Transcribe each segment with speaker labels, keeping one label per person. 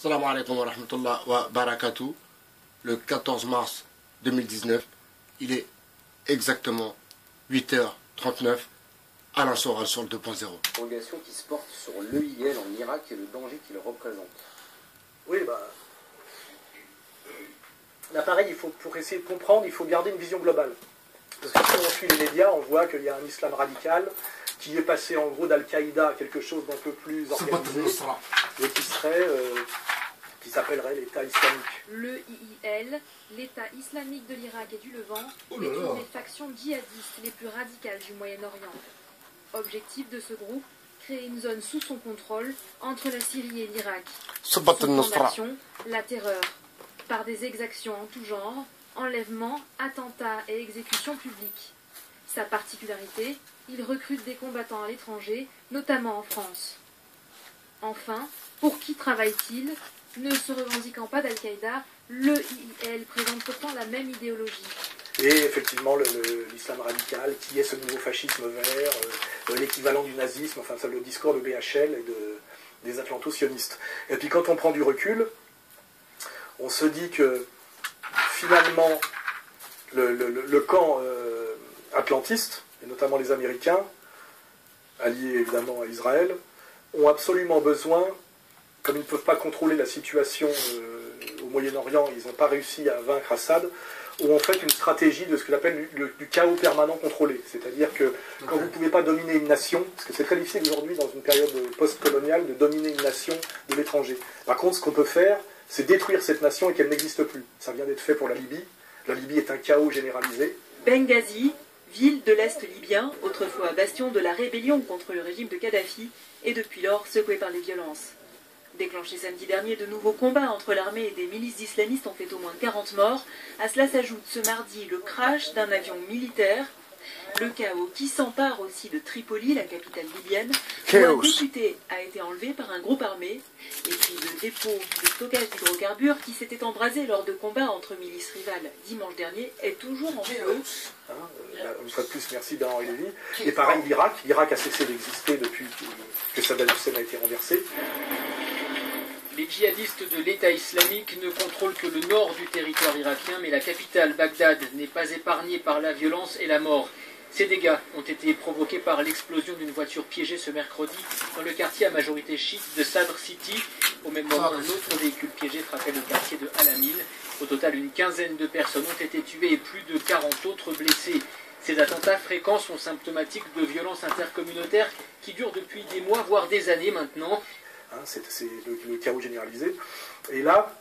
Speaker 1: Salam alaikum wa rahmatullah wa barakatuh. Le 14 mars 2019, il est exactement 8h39. Alain Soral sur le 2.0.
Speaker 2: Interrogation qui se porte sur l'EIL en Irak et le danger qu'il représente.
Speaker 3: Oui, là pareil, pour essayer de comprendre, il faut garder une vision globale. Parce que si on suit les médias, on voit qu'il y a un islam radical qui est passé en gros d'Al-Qaïda à quelque chose d'un peu plus organisé et qui s'appellerait l'État islamique.
Speaker 4: Le IIL, l'État islamique de l'Irak et du Levant, est une des factions djihadistes les plus radicales du Moyen-Orient. Objectif de ce groupe, créer une zone sous son contrôle entre la Syrie et l'Irak. Son plan d'action, la terreur, par des exactions en tout genre, enlèvements, attentats et exécutions publiques. Sa particularité, il recrute des combattants à l'étranger, notamment en France. Enfin, pour qui travaille-t-il? Ne se revendiquant pas d'Al-Qaïda, le IIL présente pourtant la même idéologie.
Speaker 3: Et effectivement, l'islam radical, qui est ce nouveau fascisme vert, l'équivalent du nazisme, enfin le discours de BHL et des atlanto-sionistes. Et puis quand on prend du recul, on se dit que finalement, le camp atlantiste, et notamment les Américains, alliés évidemment à Israël, ont absolument besoin, comme ils ne peuvent pas contrôler la situation au Moyen-Orient, ils n'ont pas réussi à vaincre Assad, ont en fait une stratégie de ce que j'appelle du chaos permanent contrôlé. C'est-à-dire que quand vous ne pouvez pas dominer une nation, parce que c'est très difficile aujourd'hui dans une période post-coloniale de dominer une nation de l'étranger. Par contre, ce qu'on peut faire, c'est détruire cette nation et qu'elle n'existe plus. Ça vient d'être fait pour la Libye. La Libye est un chaos généralisé.
Speaker 5: Benghazi, ville de l'Est libyen, autrefois bastion de la rébellion contre le régime de Kadhafi, est depuis lors secouée par les violences. Déclenché samedi dernier, de nouveaux combats entre l'armée et des milices islamistes ont fait au moins 40 morts. À cela s'ajoute ce mardi le crash d'un avion militaire. Le chaos qui s'empare aussi de Tripoli, la capitale libyenne, où un député a été enlevé par un groupe armé. Et puis le dépôt de stockage d'hydrocarbures qui s'était embrasé lors de combats entre milices rivales dimanche dernier est toujours en feu.
Speaker 3: Une fois de plus, merci Bernard Lévy. Et pareil, l'Irak. L'Irak a cessé d'exister depuis que Saddam Hussein a été renversé.
Speaker 6: Les djihadistes de l'État islamique ne contrôlent que le nord du territoire irakien, mais la capitale, Bagdad, n'est pas épargnée par la violence et la mort. Ces dégâts ont été provoqués par l'explosion d'une voiture piégée ce mercredi dans le quartier à majorité chiite de Sadr City. Au même moment, un autre véhicule piégé frappait le quartier de Al-Amil. Au total, une quinzaine de personnes ont été tuées et plus de 40 autres blessées. Ces attentats fréquents sont symptomatiques de violences intercommunautaires qui durent depuis des mois, voire des années maintenant.
Speaker 3: C'est le chaos généralisé. Et là,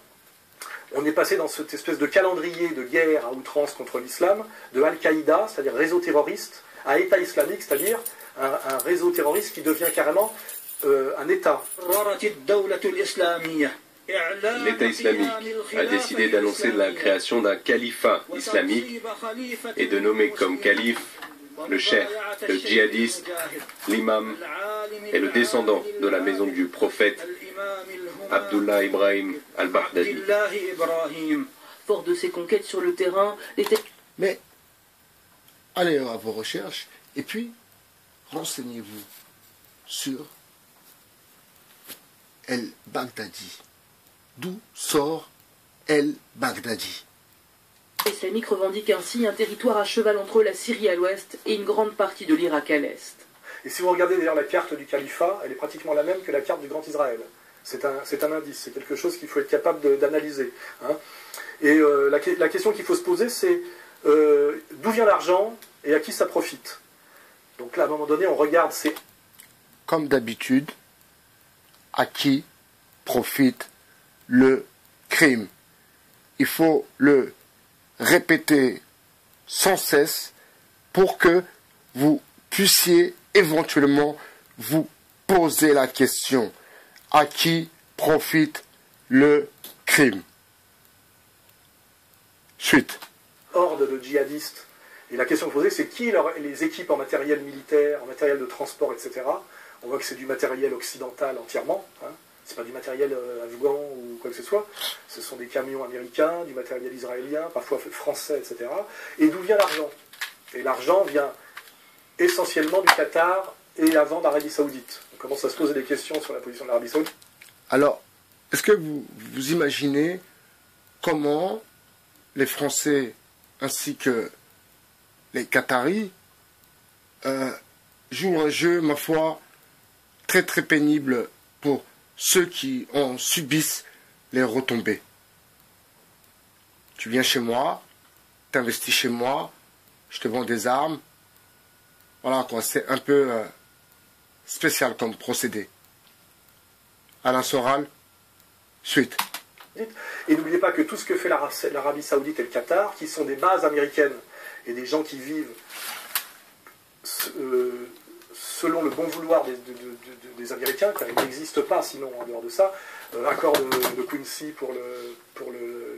Speaker 3: on est passé dans cette espèce de calendrier de guerre à outrance contre l'islam, de Al-Qaïda, c'est-à-dire réseau terroriste, à État islamique, c'est-à-dire un réseau terroriste qui devient carrément un État.
Speaker 7: L'État islamique a décidé d'annoncer la création d'un califat islamique et de nommer comme calife le cheikh, le djihadiste, l'imam et le descendant de la maison du prophète, Abdullah Ibrahim al-Baghdadi.
Speaker 5: Fort de ses conquêtes sur le terrain,
Speaker 1: Mais allez à vos recherches et puis renseignez-vous sur El-Baghdadi. D'où sort El-Baghdadi?
Speaker 5: Islamique revendique ainsi un territoire à cheval entre la Syrie à l'ouest et une grande partie de l'Irak à l'est.
Speaker 3: Et si vous regardez d'ailleurs la carte du califat, elle est pratiquement la même que la carte du Grand Israël. C'est un indice, c'est quelque chose qu'il faut être capable d'analyser. Et la question qu'il faut se poser, c'est d'où vient l'argent et à qui ça profite. Donc là, à un moment donné, on regarde, c'est...
Speaker 1: Comme d'habitude, à qui profite le crime? Il faut le répéter sans cesse pour que vous puissiez éventuellement vous poser la question: à qui profite le crime? Suite.
Speaker 3: Horde de djihadistes. Et la question posée, c'est qui les équipes en matériel militaire, en matériel de transport, etc. On voit que c'est du matériel occidental entièrement. C'est pas du matériel afghan ou quoi que ce soit. Ce sont des camions américains, du matériel israélien, parfois français, etc. Et d'où vient l'argent? Et l'argent vient essentiellement du Qatar et avant d'Arabie Saoudite. On commence à se poser des questions sur la position de l'Arabie Saoudite.
Speaker 1: Alors, est-ce que vous imaginez comment les Français ainsi que les Qataris jouent un jeu, ma foi, très très pénible pour ceux qui en subissent les retombées. Tu viens chez moi, t'investis chez moi, je te vends des armes. Voilà quoi, c'est un peu spécial comme procédé. Alain Soral, suite.
Speaker 3: Et n'oubliez pas que tout ce que fait l'Arabie Saoudite et le Qatar, qui sont des bases américaines et des gens qui vivent selon le bon vouloir des Américains, car il n'existe pas sinon en dehors de ça, accord de Quincy pour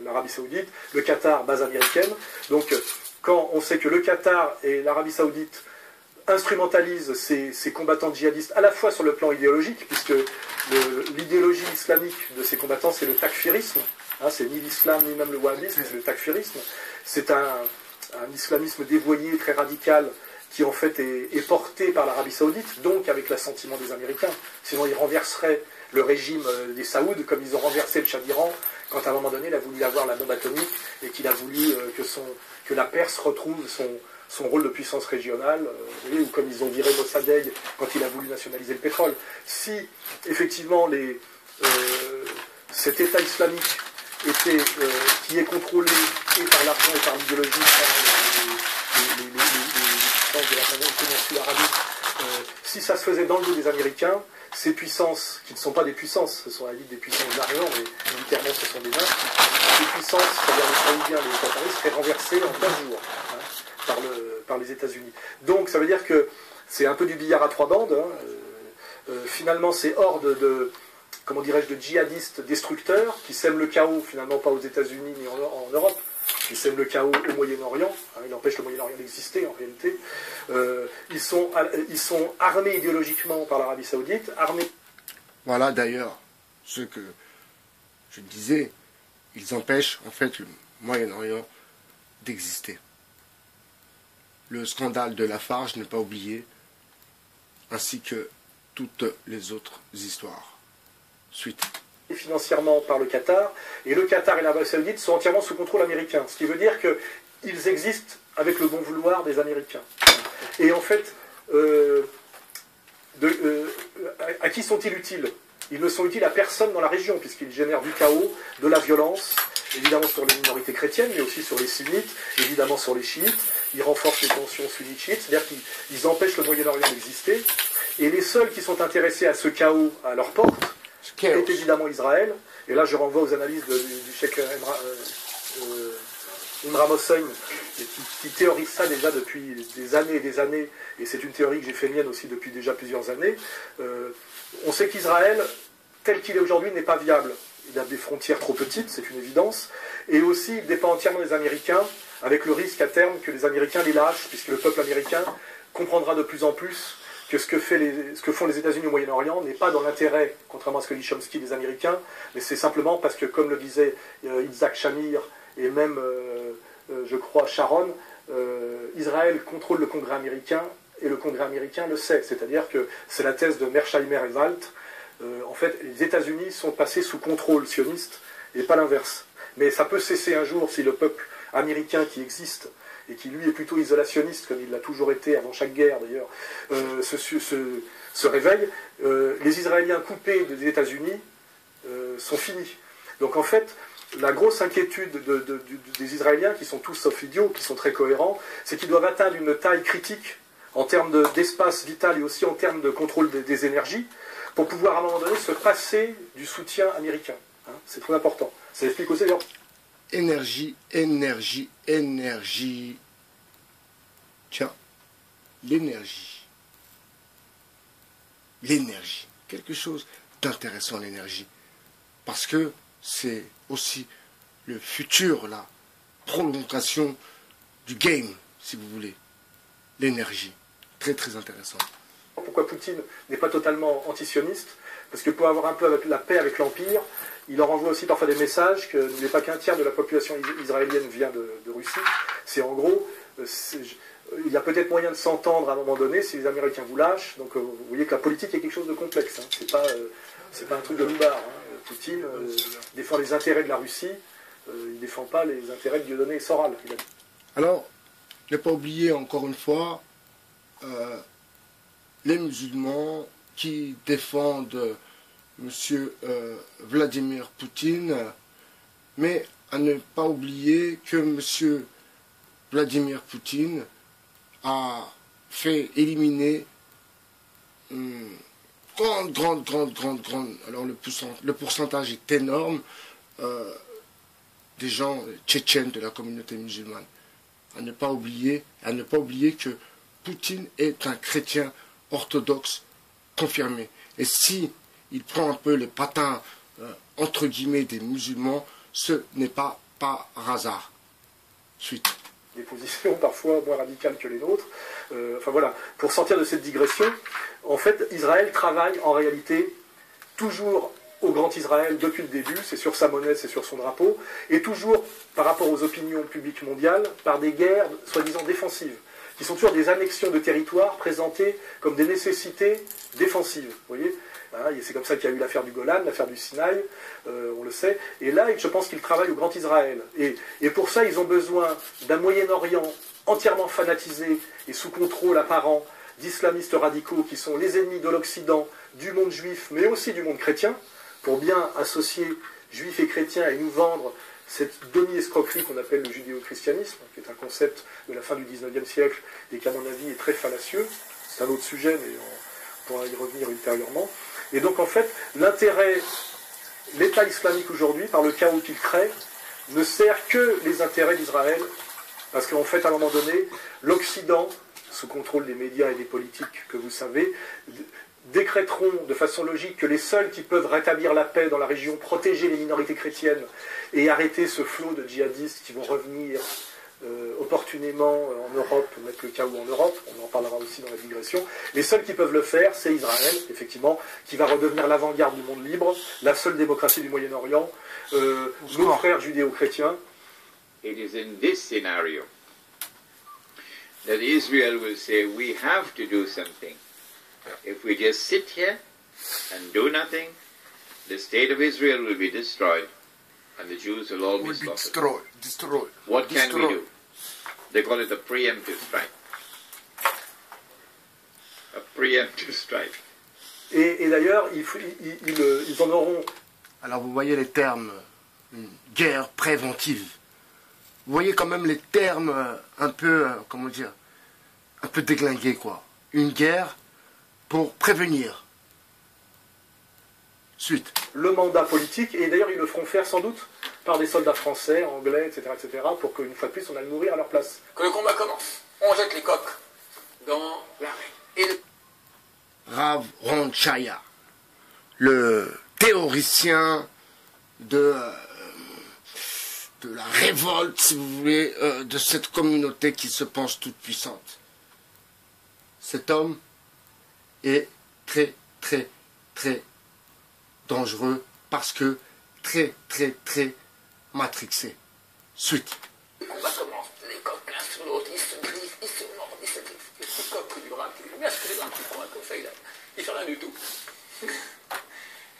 Speaker 3: l'Arabie Saoudite, le Qatar, base américaine. Donc quand on sait que le Qatar et l'Arabie Saoudite instrumentalisent ces combattants djihadistes à la fois sur le plan idéologique, puisque l'idéologie islamique de ces combattants, c'est le takfirisme, hein, c'est ni l'islam ni même le wahhabisme, c'est le takfirisme. C'est un islamisme dévoyé, très radical, qui en fait est porté par l'Arabie Saoudite, donc avec l'assentiment des Américains. Sinon ils renverseraient le régime des Saouds, comme ils ont renversé le Shah d'Iran, quand à un moment donné il a voulu avoir la bombe atomique, et qu'il a voulu que la Perse retrouve son rôle de puissance régionale, ou comme ils ont viré Mossadegh quand il a voulu nationaliser le pétrole. Si effectivement cet État islamique qui est contrôlé et par l'argent et par l'idéologie, par les puissances de la péninsule arabique, si ça se faisait dans le dos des Américains, ces puissances, qui ne sont pas des puissances, ce sont à la limite des puissances d'argent, mais militairement ce sont des nains, ces puissances, c'est-à-dire les Saoudiens, les Qataris, seraient renversées en 15 jours. Par les États-Unis. Donc ça veut dire que c'est un peu du billard à trois bandes. Hein. Finalement, ces hordes comment dirais-je, de djihadistes destructeurs qui sèment le chaos, finalement pas aux États-Unis ni en Europe, qui sèment le chaos au Moyen-Orient. Hein, ils empêchent le Moyen-Orient d'exister en réalité. Ils sont armés idéologiquement par l'Arabie Saoudite, armés.
Speaker 1: Voilà d'ailleurs ce que je disais, ils empêchent en fait le Moyen-Orient d'exister. Le scandale de Lafarge n'est pas oublié, ainsi que toutes les autres histoires. Suite.
Speaker 3: Financièrement par le Qatar, et le Qatar et l'Arabie Saoudite sont entièrement sous contrôle américain, ce qui veut dire qu'ils existent avec le bon vouloir des Américains. Et en fait, à qui sont-ils utiles? Ils ne sont utiles à personne dans la région, puisqu'ils génèrent du chaos, de la violence, évidemment sur les minorités chrétiennes, mais aussi sur les sunnites, évidemment sur les chiites. Ils renforcent les tensions sunnites-chiites, c'est-à-dire qu'ils empêchent le Moyen-Orient d'exister. Et les seuls qui sont intéressés à ce chaos à leur porte est évidemment Israël. Et là, je renvoie aux analyses du cheikh Imran Hossein, qui théorise ça déjà depuis des années et des années, et c'est une théorie que j'ai fait mienne aussi depuis déjà plusieurs années. On sait qu'Israël, tel qu'il est aujourd'hui, n'est pas viable. Il a des frontières trop petites, c'est une évidence, et aussi il dépend entièrement des Américains, avec le risque à terme que les Américains les lâchent, puisque le peuple américain comprendra de plus en plus que ce que font les États-Unis au Moyen-Orient n'est pas dans l'intérêt, contrairement à ce que dit Chomsky, des Américains, mais c'est simplement parce que, comme le disait Isaac Shamir, et même, je crois, Sharon, Israël contrôle le Congrès américain, et le Congrès américain le sait. C'est-à-dire que c'est la thèse de Mersheimer et Walt. En fait, les États-Unis sont passés sous contrôle sioniste, et pas l'inverse. Mais ça peut cesser un jour si le peuple américain qui existe, et qui lui est plutôt isolationniste, comme il l'a toujours été avant chaque guerre d'ailleurs, se réveille. Les Israéliens coupés des États-Unis sont finis. Donc en fait, la grosse inquiétude des Israéliens, qui sont tous sauf idiots, qui sont très cohérents, c'est qu'ils doivent atteindre une taille critique en termes d'espace vital et aussi en termes de contrôle des énergies, pour pouvoir à un moment donné se passer du soutien américain. Hein, c'est très important. Ça explique aussi d'ailleurs.
Speaker 1: Énergie, énergie, énergie. Tiens, l'énergie. L'énergie. Quelque chose d'intéressant, l'énergie. Parce que c'est aussi le futur, la prolongation du game, si vous voulez. L'énergie. Très, très intéressant.
Speaker 3: Pourquoi Poutine n'est pas totalement antisioniste? Parce que pour avoir un peu la paix avec l'Empire, il leur envoie aussi parfois des messages que n'oubliez pas qu'un tiers de la population israélienne vient de Russie. C'est en gros, il y a peut-être moyen de s'entendre à un moment donné si les Américains vous lâchent. Donc vous voyez que la politique est quelque chose de complexe. Hein. C'est pas un truc de loupard. Hein. Poutine défend les intérêts de la Russie, il ne défend pas les intérêts de Dieudonné et Soral.
Speaker 1: Alors, ne pas oublier encore une fois les musulmans qui défendent M. Vladimir Poutine, mais à ne pas oublier que M. Vladimir Poutine a fait éliminer une grande, alors le pourcentage est énorme, des gens tchétchènes de la communauté musulmane. À ne pas oublier que Poutine est un chrétien orthodoxe confirmé. Et si il prend un peu les patins, entre guillemets, des musulmans, ce n'est pas par hasard. Suite.
Speaker 3: Des positions parfois moins radicales que les nôtres. Enfin voilà, pour sortir de cette digression, en fait, Israël travaille en réalité toujours au Grand Israël depuis le début, c'est sur sa monnaie, c'est sur son drapeau, et toujours par rapport aux opinions publiques mondiales, par des guerres soi-disant défensives, qui sont toujours des annexions de territoires présentées comme des nécessités défensives. Vous voyez, c'est comme ça qu'il y a eu l'affaire du Golan, l'affaire du Sinaï, on le sait. Et là, je pense qu'ils travaillent au Grand Israël. Et pour ça, ils ont besoin d'un Moyen-Orient entièrement fanatisé et sous contrôle apparent d'islamistes radicaux qui sont les ennemis de l'Occident, du monde juif, mais aussi du monde chrétien, pour bien associer juifs et chrétiens et nous vendre cette demi-escroquerie qu'on appelle le judéo-christianisme, qui est un concept de la fin du XIXe siècle et qui, à mon avis, est très fallacieux. C'est un autre sujet, mais on pourra y revenir ultérieurement. Et donc, en fait, l'État islamique aujourd'hui, par le chaos qu'il crée, ne sert que les intérêts d'Israël, parce qu'en fait, à un moment donné, l'Occident, sous contrôle des médias et des politiques que vous savez, décréteront de façon logique que les seuls qui peuvent rétablir la paix dans la région, protéger les minorités chrétiennes et arrêter ce flot de djihadistes qui vont revenir opportunément en Europe, mettre le chaos en Europe, on en parlera aussi dans la digression, les seuls qui peuvent le faire, c'est Israël, effectivement, qui va redevenir l'avant-garde du monde libre, la seule démocratie du Moyen-Orient, nos frères judéo-chrétiens.
Speaker 8: It is in this scenario that Israel will say, we have to do something. If we just sit here and do nothing, the state of Israel will be destroyed and the Jews will all be slaughtered.
Speaker 1: Destroyed.
Speaker 8: What can we do? They call it a preemptive strike. A preemptive strike.
Speaker 3: Et d'ailleurs, ils en auront...
Speaker 1: Alors vous voyez les termes, une guerre préventive. Vous voyez quand même les termes un peu, comment dire, un peu déglingués, quoi. Une guerre pour prévenir. Suite.
Speaker 3: Le mandat politique, et d'ailleurs ils le feront faire sans doute par des soldats français, anglais, etc., pour qu'une fois de plus on aille mourir à leur place.
Speaker 9: Que le combat commence, on jette les coques dans l'armée.
Speaker 1: Rav Ron Chaya, le théoricien de la révolte, si vous voulez, de cette communauté qui se pense toute puissante. Cet homme est très dangereux parce que très matrixé. Suite.
Speaker 9: Le combat commence, les coques l'un sur l'autre, ils se brisent, ils se mordent, ils se brisent. Les petits coques du rat, bien ce que les uns qui font comme ça, ils font rien du tout.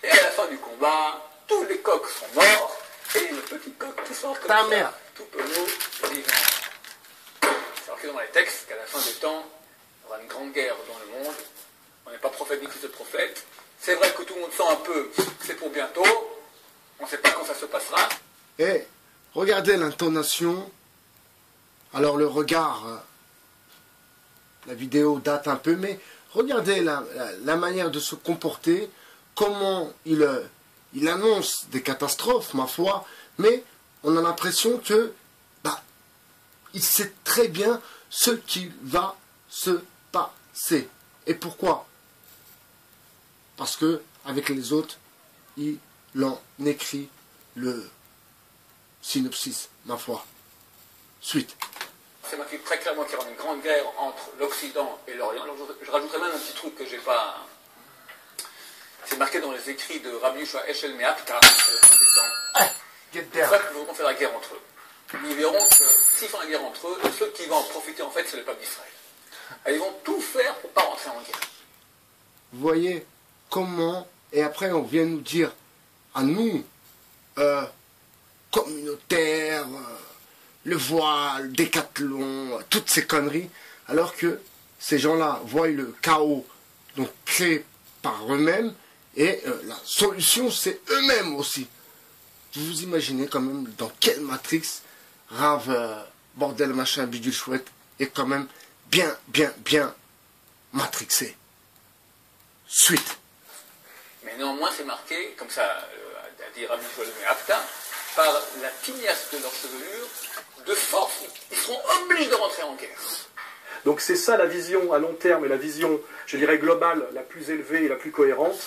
Speaker 9: Et à la fin du combat, tous les coqs sont morts, et le petit coq tout sort comme ça,
Speaker 1: mère.
Speaker 9: tout penaud, vivant. C'est marqué dans les textes qu'à la fin des temps, il y aura une grande guerre dans le monde. On n'est pas prophète ni fils de prophète. C'est vrai que tout le monde sent un peu que c'est pour bientôt. On ne sait pas quand ça se passera.
Speaker 1: Et regardez l'intonation. Alors le regard, la vidéo date un peu, mais regardez la manière de se comporter, comment il annonce des catastrophes, ma foi, mais on a l'impression que il sait très bien ce qui va se passer. Et pourquoi? Parce que avec les autres, il en écrit le synopsis, ma foi. Suite.
Speaker 9: C'est marqué très clairement qu'il y aura une grande guerre entre l'Occident et l'Orient. Je rajouterai même un petit truc que j'ai pas... C'est marqué dans les écrits de Rabbi Yoshua Eshel Me'ak, car c'est la fin des temps. C'est vrai qu'ils voudront faire la guerre entre eux. Ils verront que s'ils font la guerre entre eux, ceux qui vont en profiter, en fait, c'est le peuple d'Israël. Et ils vont tout faire pour ne pas rentrer en guerre.
Speaker 1: Vous voyez comment, et après on vient nous dire à nous, communautaires, le voile, Décathlon, toutes ces conneries, alors que ces gens-là voient le chaos donc créé par eux-mêmes, et la solution, c'est eux-mêmes aussi. Vous vous imaginez quand même dans quelle matrix Rav, bordel, machin, bidule chouette, est quand même bien matrixé. Suite.
Speaker 9: Mais néanmoins, c'est marqué, comme ça a dit Rabbi Shlomo Apta, par la tignasse de leur chevelure, de force, ils seront obligés de rentrer en guerre.
Speaker 3: Donc c'est ça la vision à long terme et la vision, je dirais, globale, la plus élevée et la plus cohérente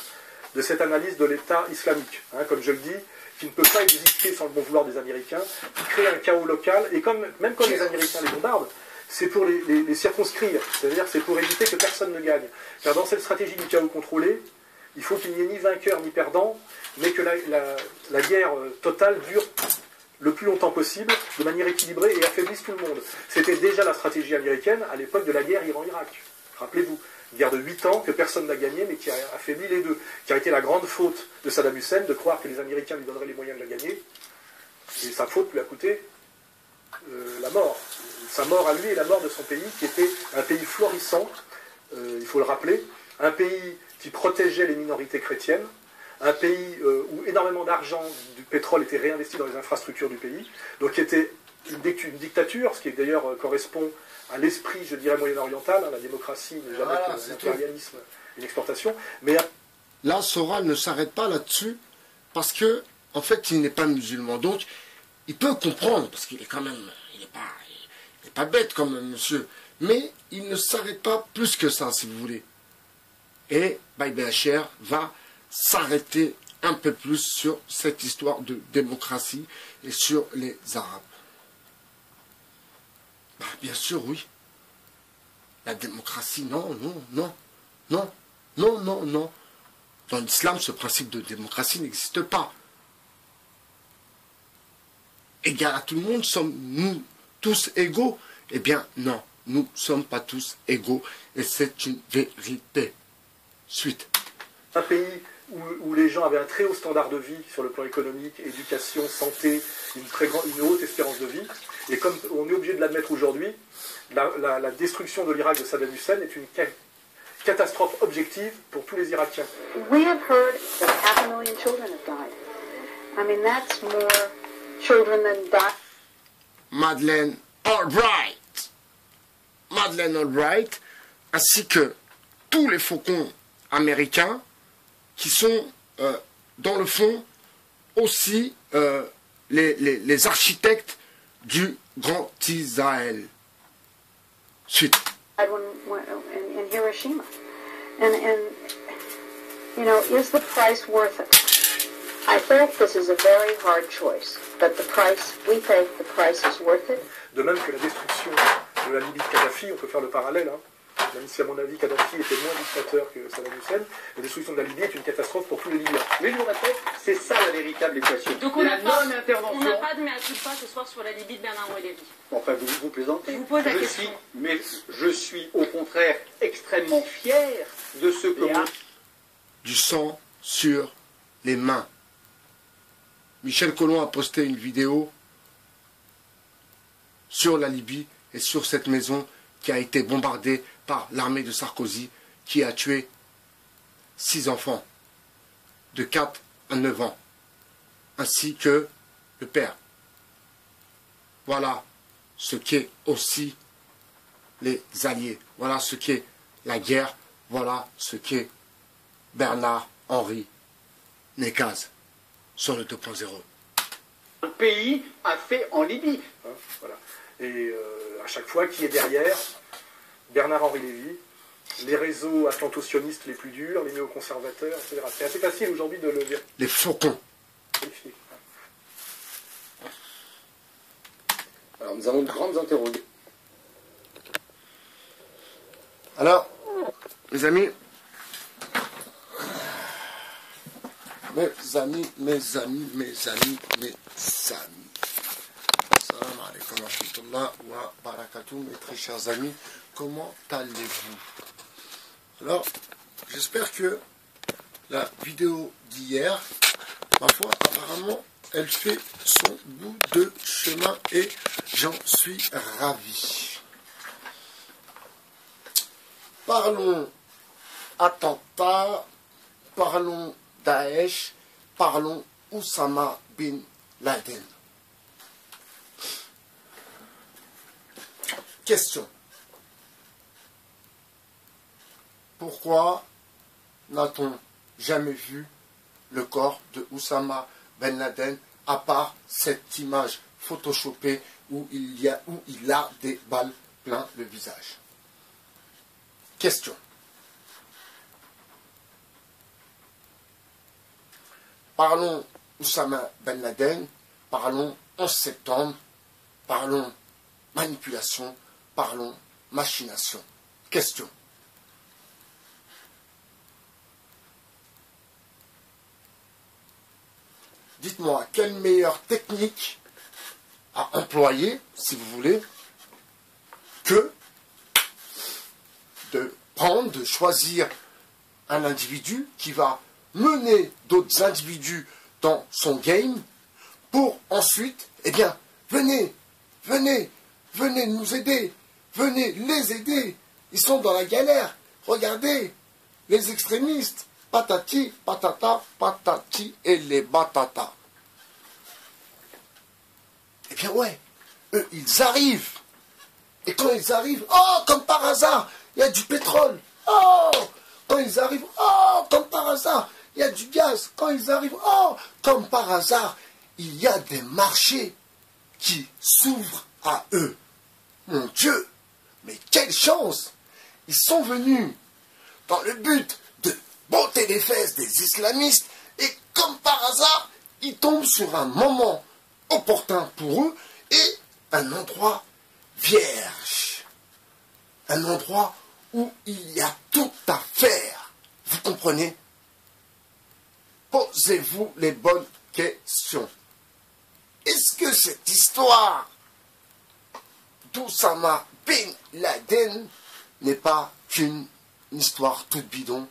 Speaker 3: de cette analyse de l'État islamique. Hein, comme je le dis, qui ne peut pas exister sans le bon vouloir des Américains, qui crée un chaos local, et même quand les Américains les bombardent, c'est pour les circonscrire, c'est-à-dire c'est pour éviter que personne ne gagne. Car dans cette stratégie du chaos contrôlé, il faut qu'il n'y ait ni vainqueur ni perdant, mais que la guerre totale dure le plus longtemps possible, de manière équilibrée, et affaiblisse tout le monde. C'était déjà la stratégie américaine à l'époque de la guerre Iran-Irak. Rappelez-vous, une guerre de 8 ans que personne n'a gagné, mais qui a affaibli les deux, qui a été la grande faute de Saddam Hussein, de croire que les Américains lui donneraient les moyens de la gagner, et sa faute lui a coûté la mort. Sa mort à lui et la mort de son pays, qui était un pays florissant, il faut le rappeler, un pays qui protégeait les minorités chrétiennes, un pays où énormément d'argent du pétrole était réinvesti dans les infrastructures du pays, donc qui était une dictature, ce qui d'ailleurs correspond à l'esprit, je dirais, moyen-oriental, hein, la démocratie n'est jamais que l'impérialisme et l'exportation, mais...
Speaker 1: Là, Soral ne s'arrête pas là-dessus, parce que, en fait, il n'est pas musulman, donc il peut comprendre, parce qu'il est quand même, il n'est pas bête comme monsieur, mais il ne s'arrête pas plus que ça, si vous voulez. Et Baïbéacher va s'arrêter un peu plus sur cette histoire de démocratie et sur les Arabes. Bah, bien sûr, oui. La démocratie, non. Dans l'islam, ce principe de démocratie n'existe pas. Égal à tout le monde, sommes-nous tous égaux? Eh bien, non, nous ne sommes pas tous égaux, et c'est une vérité. Suite.
Speaker 3: Un pays où les gens avaient un très haut standard de vie sur le plan économique, éducation, santé, une haute espérance de vie. Et comme on est obligé de l'admettre aujourd'hui, la destruction de l'Irak de Saddam Hussein est une catastrophe objective pour tous les Irakiens.
Speaker 10: We have heard that 500,000 children have died. I mean, that's more children than died.
Speaker 1: Madeleine Albright, ainsi que tous les faucons américains qui sont, dans le fond, aussi les architectes du Grand Israël. Suite.
Speaker 10: In Hiroshima. And, you know, is the price worth it? I think this is a very hard choice, but the price, we think the price is worth it.
Speaker 3: De même que la destruction de la Libye de Kadhafi, on peut faire le parallèle, hein. Même si à mon avis Kadhafi était moins dictateur que Saddam Hussein, la destruction de la Libye est une catastrophe pour tous les Libyens. Mais je vous répète, c'est ça la véritable équation.
Speaker 5: Donc on n'a pas de
Speaker 11: mais à tout pas ce soir sur la Libye de Bernard-Henri Lévy.
Speaker 3: Enfin, vous plaisantez.
Speaker 11: Je vous pose la question.
Speaker 3: Mais je suis au contraire extrêmement fier de ce que moi...
Speaker 1: Du sang sur les mains. Michel Collomb a posté une vidéo sur la Libye et sur cette maison qui a été bombardée par l'armée de Sarkozy, qui a tué 6 enfants de 4 à 9 ans, ainsi que le père. Voilà ce qu'est aussi les alliés. Voilà ce qu'est la guerre. Voilà ce qu'est Bernard-Henri Nekaz sur le 2.0.
Speaker 3: Le pays a fait en Libye. Hein, voilà. Et à chaque fois, qui est derrière? Bernard-Henri Lévy, les réseaux atlanto-sionistes les plus durs, les néoconservateurs, etc. C'est assez facile aujourd'hui de le dire.
Speaker 1: Les faucons.
Speaker 2: Alors nous avons de grandes interrogations.
Speaker 1: Alors, mes amis, Salam alaikum wa rahmatullah wa barakatuh, mes très chers amis, comment allez-vous? Alors, j'espère que la vidéo d'hier ma foi, apparemment, elle fait son bout de chemin et j'en suis ravi. Parlons attentat, parlons Daesh, parlons Oussama bin Laden. Question. Pourquoi n'a-t-on jamais vu le corps de Oussama bin Laden à part cette image photoshopée où il a des balles plein le visage? Question. Parlons Oussama bin Laden, parlons 11 septembre, parlons manipulation, parlons machination. Question. Dites-moi, quelle meilleure technique à employer, si vous voulez, que de prendre, de choisir un individu qui va mener d'autres individus dans son game pour ensuite, eh bien, venez nous aider, venez les aider. Ils sont dans la galère. Regardez, les extrémistes, patati, patata, patati et les batatas. Eh bien ouais, eux, ils arrivent. Et quand ils arrivent, oh, comme par hasard, il y a du pétrole. Oh, quand ils arrivent, oh, comme par hasard, il y a du gaz. Quand ils arrivent, oh, comme par hasard, il y a des marchés qui s'ouvrent à eux. Mon Dieu, mais quelle chance! Ils sont venus dans le but de botter les fesses des islamistes et comme par hasard, ils tombent sur un moment opportun pour eux et un endroit vierge. Un endroit où il y a tout à faire. Vous comprenez? Posez-vous les bonnes questions. Est-ce que cette histoire d'Oussama bin Laden n'est pas qu'une histoire toute bidon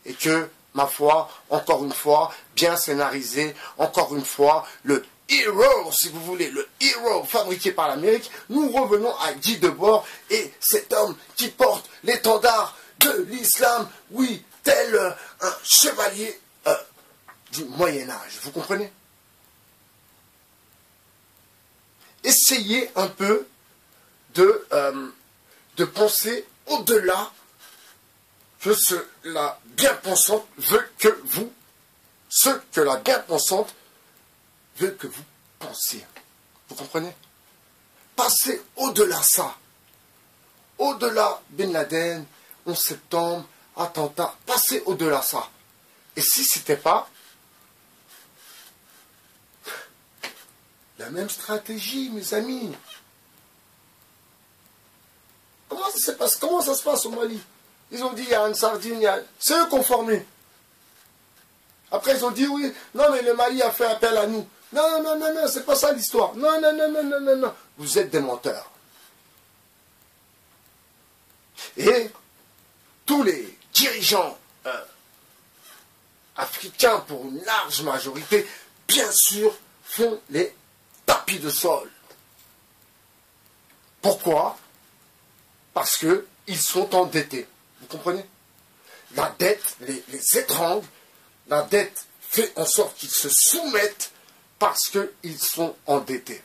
Speaker 1: et que, ma foi, encore une fois, bien scénarisée, encore une fois, le héros, si vous voulez, le héros fabriqué par l'Amérique, nous revenons à Guy Debord et cet homme qui porte l'étendard de l'islam, oui, tel un chevalier du Moyen-Âge. Vous comprenez? Essayez un peu de penser au-delà que la bien-pensante veut que vous, ce que la bien-pensante veut que vous pensiez. Vous comprenez? Passez au-delà ça. Au-delà Bin Laden, 11 septembre, attentat, passez au-delà ça. Et si c'était pas la même stratégie, mes amis. Comment ça se passe au Mali? Ils ont dit, il y a une sardine, c'est eux qui ont formé. Après, ils ont dit, oui, non, mais le Mali a fait appel à nous. Non, c'est pas ça l'histoire. Non. Vous êtes des menteurs. Et tous les dirigeants africains, pour une large majorité, bien sûr, font les tapis de sol. Pourquoi? Parce qu'ils sont endettés. Vous comprenez? La dette les étrangle. La dette fait en sorte qu'ils se soumettent parce qu'ils sont endettés.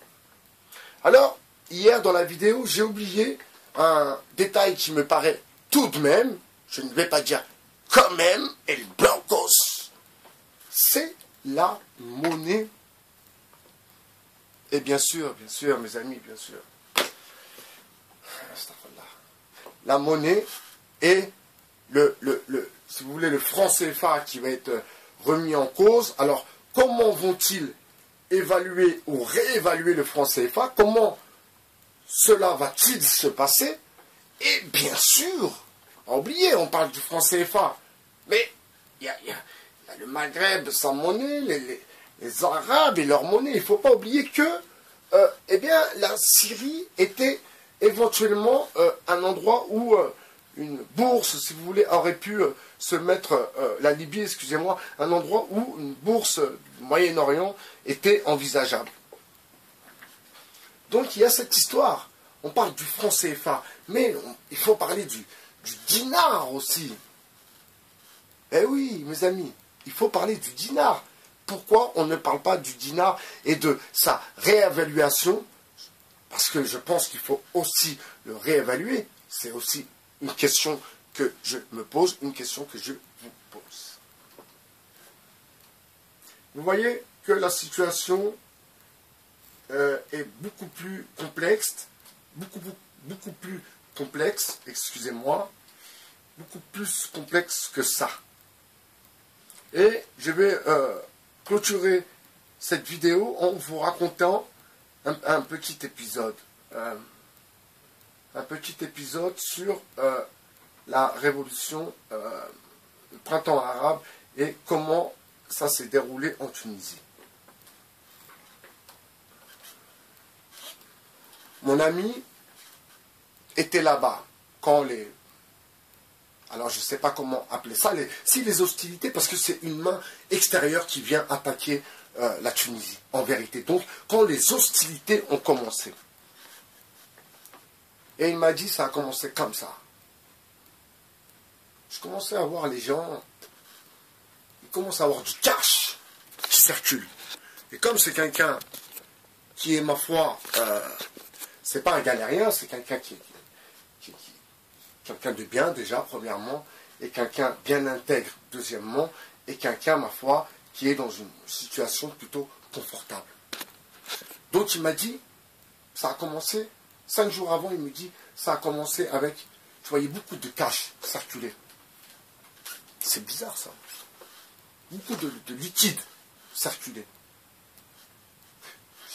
Speaker 1: Alors, hier dans la vidéo, j'ai oublié un détail qui me paraît tout de même, je ne vais pas dire quand même, El Blancos, c'est la monnaie. Et bien sûr, mes amis, bien sûr. La monnaie et si vous voulez, le franc CFA qui va être remis en cause. Alors, comment vont-ils évaluer ou réévaluer le franc CFA? Comment cela va-t-il se passer? Et bien sûr, oubliez, on parle du franc CFA, mais il y a le Maghreb, sa monnaie, les Arabes et leur monnaie. Il ne faut pas oublier que eh bien, la Syrie était éventuellement un endroit où une bourse, si vous voulez, aurait pu se mettre, la Libye, excusez-moi, un endroit où une bourse du Moyen-Orient était envisageable. Donc il y a cette histoire. On parle du franc CFA, mais il faut parler du dinar aussi. Eh oui, mes amis, il faut parler du dinar. Pourquoi on ne parle pas du dinar et de sa réévaluation? Parce que je pense qu'il faut aussi le réévaluer. C'est aussi une question que je me pose, une question que je vous pose. Vous voyez que la situation est beaucoup plus complexe, beaucoup plus complexe, excusez-moi, beaucoup plus complexe que ça. Et je vais clôturer cette vidéo en vous racontant un petit épisode. Un petit épisode sur la révolution, le printemps arabe et comment ça s'est déroulé en Tunisie. Mon ami était là-bas quand les... Alors je ne sais pas comment appeler ça, les hostilités, parce que c'est une main extérieure qui vient attaquer la Tunisie, en vérité. Donc quand les hostilités ont commencé. Et il m'a dit, ça a commencé comme ça. Je commençais à voir les gens, ils commencent à avoir du cash qui circule. Et comme c'est quelqu'un qui est, ma foi, c'est pas un galérien, c'est quelqu'un quelqu'un de bien déjà, premièrement, et quelqu'un bien intègre, deuxièmement, et quelqu'un, ma foi, qui est dans une situation plutôt confortable. Donc il m'a dit, ça a commencé, 5 jours avant, il me dit, ça a commencé avec, tu voyais beaucoup de cash circuler. C'est bizarre ça. Beaucoup de liquide circuler.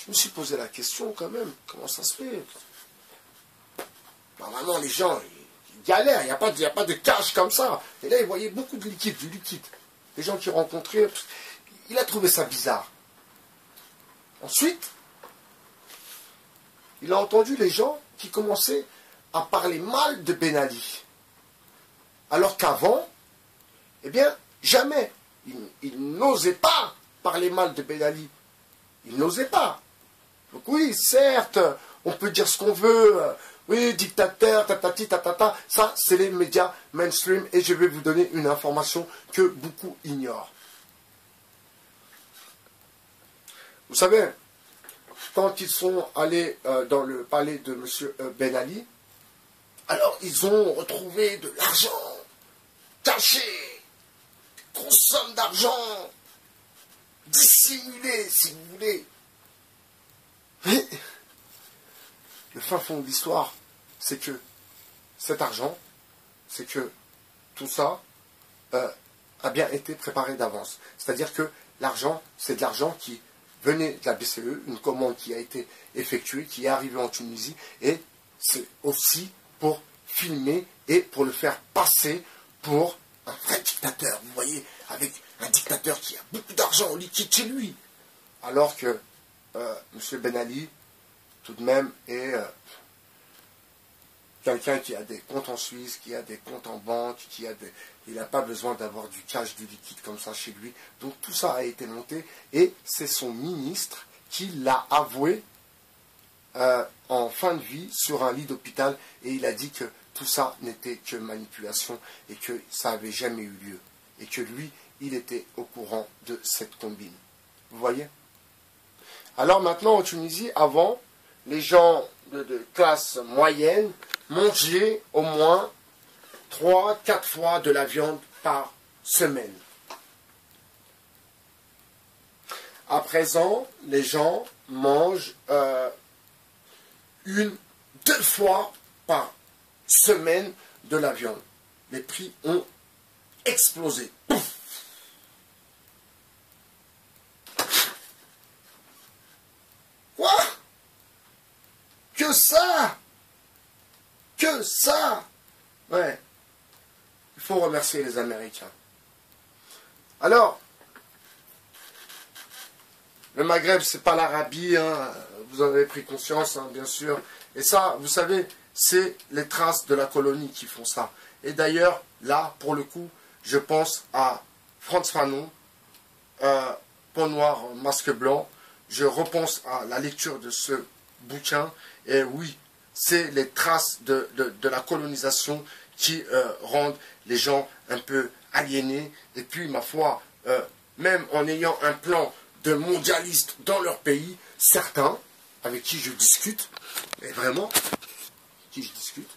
Speaker 1: Je me suis posé la question quand même, comment ça se fait? Normalement les gens, ils galèrent, il n'y a pas de cash comme ça. Et là il voyait beaucoup de liquide, du liquide. Les gens qui rencontraient, il a trouvé ça bizarre. Ensuite, il a entendu les gens qui commençaient à parler mal de Ben Ali. Alors qu'avant, eh bien, jamais. Il n'osait pas parler mal de Ben Ali. Il n'osait pas. Donc oui, certes, on peut dire ce qu'on veut. Oui, dictateur, tatati, tatata. Ça, c'est les médias mainstream. Et je vais vous donner une information que beaucoup ignorent. Vous savez, quand ils sont allés dans le palais de M. Ben Ali, alors ils ont retrouvé de l'argent caché, de grosses sommes d'argent, dissimulé, si vous voulez. Mais le fin fond de l'histoire, c'est que cet argent, c'est que tout ça a bien été préparé d'avance. C'est-à-dire que l'argent, c'est de l'argent qui venait de la BCE, une commande qui a été effectuée, qui est arrivée en Tunisie, et c'est aussi pour filmer et pour le faire passer pour un vrai dictateur. Vous voyez, avec un dictateur qui a beaucoup d'argent en liquide chez lui. Alors que M. Ben Ali, tout de même, est quelqu'un qui a des comptes en Suisse, qui a des comptes en banque, il n'a pas besoin d'avoir du cash, du liquide comme ça chez lui. Donc tout ça a été monté et c'est son ministre qui l'a avoué en fin de vie sur un lit d'hôpital et il a dit que tout ça n'était que manipulation et que ça n'avait jamais eu lieu. Et que lui, il était au courant de cette combine. Vous voyez? Alors maintenant en Tunisie, avant, les gens de classe moyenne mangeaient au moins 3-4 fois de la viande par semaine. À présent, les gens mangent 1-2 fois par semaine de la viande. Les prix ont explosé. Pouf. Quoi? Que ça? Que ça? Ouais. Il faut remercier les Américains. Alors, le Maghreb, c'est pas l'Arabie, hein. Vous en avez pris conscience, hein, bien sûr. Et ça, vous savez, c'est les traces de la colonie qui font ça. Et d'ailleurs, là, pour le coup, je pense à Frantz Fanon, Peau noire, masque blanc. Je repense à la lecture de ce bouquin. Et oui, c'est les traces de la colonisation qui rendent les gens un peu aliénés. Et puis, ma foi, même en ayant un plan de mondialistes dans leur pays, certains, avec qui je discute, et vraiment, qui je discute,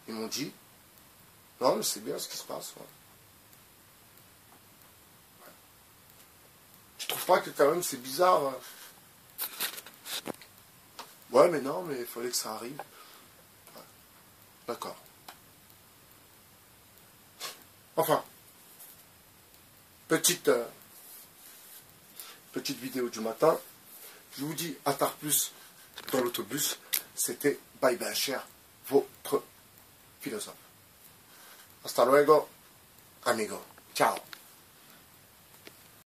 Speaker 1: ils m'ont dit, non, mais c'est bien ce qui se passe. Ouais. Tu trouves pas que quand même c'est bizarre? Ouais, mais non, mais il fallait que ça arrive. Ouais. D'accord. Enfin, petite vidéo du matin. Je vous dis à tard plus dans l'autobus. C'était Bye Bye Cher, votre philosophe. Hasta luego, amigo. Ciao.